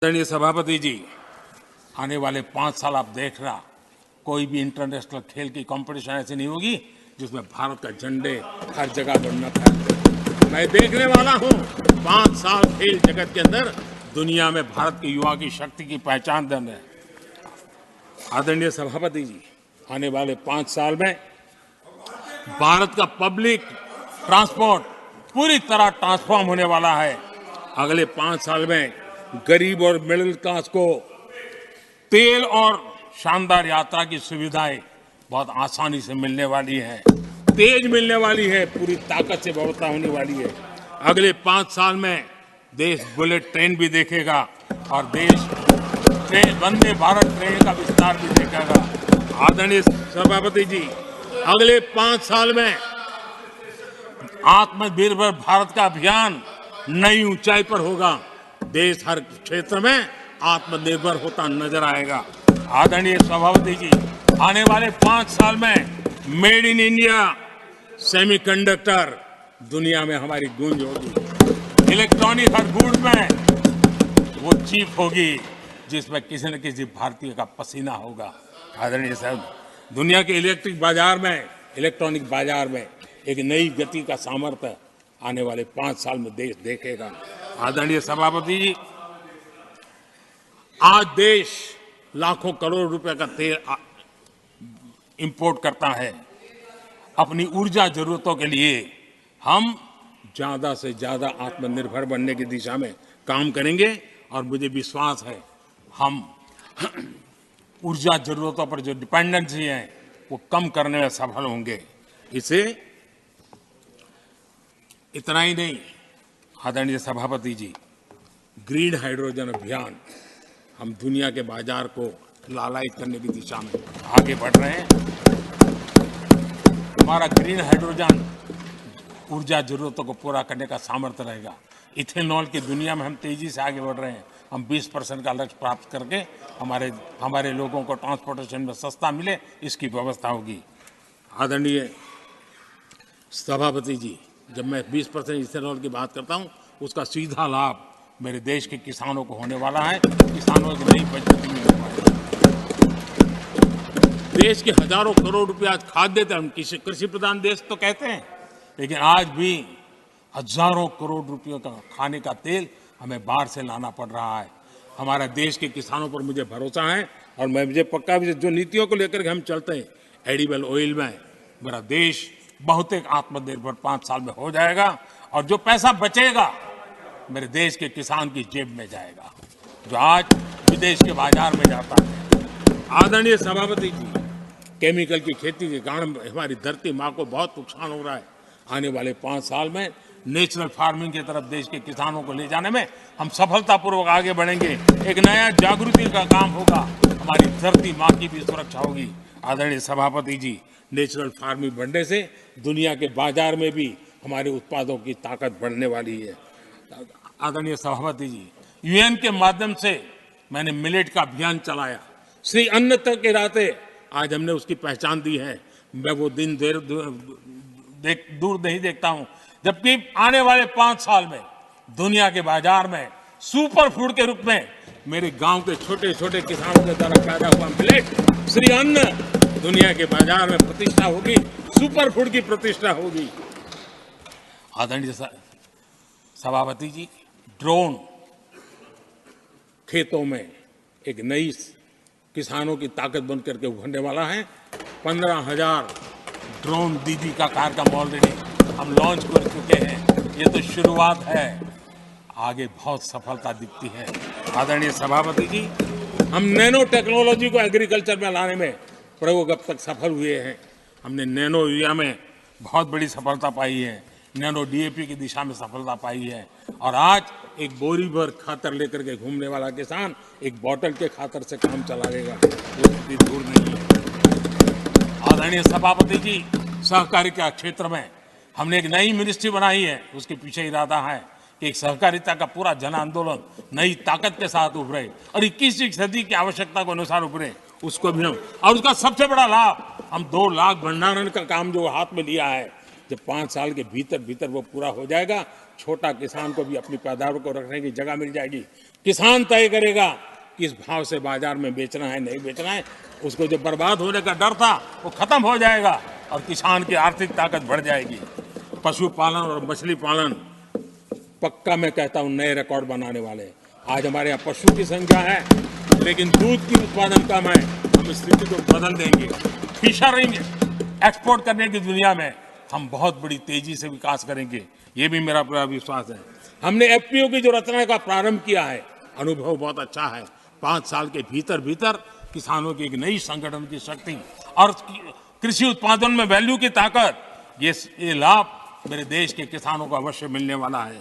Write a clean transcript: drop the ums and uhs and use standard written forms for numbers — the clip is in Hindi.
आदरणीय सभापति जी, आने वाले 5 साल आप देख रहा, कोई भी इंटरनेशनल खेल की कंपटीशन ऐसी नहीं होगी जिसमें भारत का झंडे हर जगह बनना था। मैं देखने वाला हूं 5 साल खेल जगत के अंदर दुनिया में भारत के युवा की शक्ति की पहचान देने। आदरणीय सभापति जी, आने वाले 5 साल में भारत का पब्लिक ट्रांसपोर्ट पूरी तरह ट्रांसफॉर्म होने वाला है। अगले 5 साल में गरीब और मिडिल क्लास को तेल और शानदार यात्रा की सुविधाएं बहुत आसानी से मिलने वाली है, तेज मिलने वाली है, पूरी ताकत से व्यवस्था होने वाली है। अगले 5 साल में देश बुलेट ट्रेन भी देखेगा और देश वंदे भारत ट्रेन का विस्तार भी देखेगा। आदरणीय सभापति जी, अगले 5 साल में आत्मनिर्भर भारत का अभियान नई ऊंचाई पर होगा। देश हर क्षेत्र में आत्मनिर्भर होता नजर आएगा। आदरणीय सभापति जी, आने वाले 5 साल में मेड इन इंडिया सेमीकंडक्टर दुनिया में हमारी गूंज होगी। इलेक्ट्रॉनिक हर गुड्स में वो चीप होगी जिसमें किसी न किसी भारतीय का पसीना होगा। आदरणीय साहब, दुनिया के इलेक्ट्रॉनिक बाजार में एक नई गति का सामर्थ्य आने वाले 5 साल में देश देखेगा। आदरणीय सभापति जी, आज देश लाखों करोड़ रुपए का तेल इंपोर्ट करता है। अपनी ऊर्जा जरूरतों के लिए हम ज्यादा से ज्यादा आत्मनिर्भर बनने की दिशा में काम करेंगे और मुझे विश्वास है हम ऊर्जा जरूरतों पर जो डिपेंडेंसी है वो कम करने में सफल होंगे। इसे इतना ही नहीं, आदरणीय सभापति जी, ग्रीन हाइड्रोजन अभियान हम दुनिया के बाजार को लालायित करने की दिशा में आगे बढ़ रहे हैं। हमारा ग्रीन हाइड्रोजन ऊर्जा जरूरतों को पूरा करने का सामर्थ्य रहेगा। इथेनॉल की दुनिया में हम तेजी से आगे बढ़ रहे हैं। हम 20% का लक्ष्य प्राप्त करके हमारे लोगों को ट्रांसपोर्टेशन में सस्ता मिले, इसकी व्यवस्था होगी। आदरणीय सभापति जी, जब मैं 20% इथेनॉल की बात करता हूं, उसका सीधा लाभ मेरे देश के किसानों को होने वाला है। किसानों की नई बचत मिलने वाली है। देश के हजारों करोड़ रुपए आज खाद्य तेल, हम कृषि प्रधान देश तो कहते हैं, लेकिन आज भी हजारों करोड़ रुपयों का खाने का तेल हमें बाहर से लाना पड़ रहा है। हमारे देश के किसानों पर मुझे भरोसा है और मुझे पक्का भी जो नीतियों को लेकर के हम चलते हैं, एडिबल ऑयल में मेरा देश बहुत एक आत्मनिर्भर 5 साल में हो जाएगा और जो पैसा बचेगा मेरे देश के किसान की जेब में जाएगा, जो आज विदेश के बाजार में जाता है। आदरणीय सभापति जी, केमिकल की खेती के कारण हमारी धरती माँ को बहुत नुकसान हो रहा है। आने वाले 5 साल में नेचुरल फार्मिंग की तरफ देश के किसानों को ले जाने में हम सफलतापूर्वक आगे बढ़ेंगे। एक नया जागृति का काम होगा, हमारी धरती माँ की भी सुरक्षा होगी। आदरणीय सभापति जी, नेचुरल फार्मिंग बढ़ने से दुनिया के बाजार में भी हमारे उत्पादों की ताकत बढ़ने वाली है। आदरणीय सभापति जी, यूएन के माध्यम से मैंने मिलेट का अभियान चलाया। श्री अन्न तक के राते आज हमने उसकी पहचान दी है। मैं वो दिन दूर नहीं देखता हूं जबकि आने वाले 5 साल में दुनिया के बाजार में सुपर फूड के रूप में मेरे गांव के छोटे छोटे किसानों के द्वारा पैदा हुआ मिलेट, श्री अन्न, दुनिया के बाजार में प्रतिष्ठा होगी, सुपर फूड की प्रतिष्ठा होगी। आदरणीय सभापति जी, ड्रोन खेतों में एक नई किसानों की ताकत बन करके उभरने वाला है। 15,000 ड्रोन दीदी का कार्यक्रम ऑलरेडी हम लॉन्च कर चुके हैं। ये तो शुरुआत है, आगे बहुत सफलता दिखती है। आदरणीय सभापति जी, हम नैनो टेक्नोलॉजी को एग्रीकल्चर में लाने में प्रयोग अब तक सफल हुए हैं। हमने नैनो यूरिया में बहुत बड़ी सफलता पाई है, नैनो डीएपी की दिशा में सफलता पाई है और आज एक बोरी भर खातर लेकर के घूमने वाला किसान एक बोतल के खातर से काम चला लेगा, वो स्थिति दूर नहीं है। आदरणीय सभापति जी, सहकारिता क्षेत्र में हमने एक नई मिनिस्ट्री बनाई है। उसके पीछे इरादा है कि एक सहकारिता का पूरा जन आंदोलन नई ताकत के साथ उभरे और 21वीं सदी की आवश्यकता के अनुसार उभरे, उसको भी हम, और उसका सबसे बड़ा लाभ हम 2 लाख भंडारण का काम जो हाथ में लिया है, जब 5 साल के भीतर वो पूरा हो जाएगा, छोटा किसान को भी अपनी पैदावार को रखने की जगह मिल जाएगी। किसान तय करेगा किस भाव से बाजार में बेचना है, नहीं बेचना है। उसको जो बर्बाद होने का डर था वो खत्म हो जाएगा और किसान की आर्थिक ताकत बढ़ जाएगी। पशुपालन और मछली पालन पक्का मैं कहता हूं नए रिकॉर्ड बनाने वाले हैं। आज हमारे यहाँ पशु की संख्या है, लेकिन दूध की उत्पादन कम है। हम इस स्थिति को बदल देंगे। फिशरिंग एक्सपोर्ट करने की दुनिया में हम बहुत बड़ी तेजी से विकास करेंगे, ये भी मेरा पूरा विश्वास है। हमने एफपीओ की जो रचना का प्रारंभ किया है, अनुभव बहुत अच्छा है। 5 साल के भीतर भीतर किसानों की एक नई संगठन की शक्ति और कृषि उत्पादन में वैल्यू की ताकत, ये लाभ मेरे देश के किसानों को अवश्य मिलने वाला है।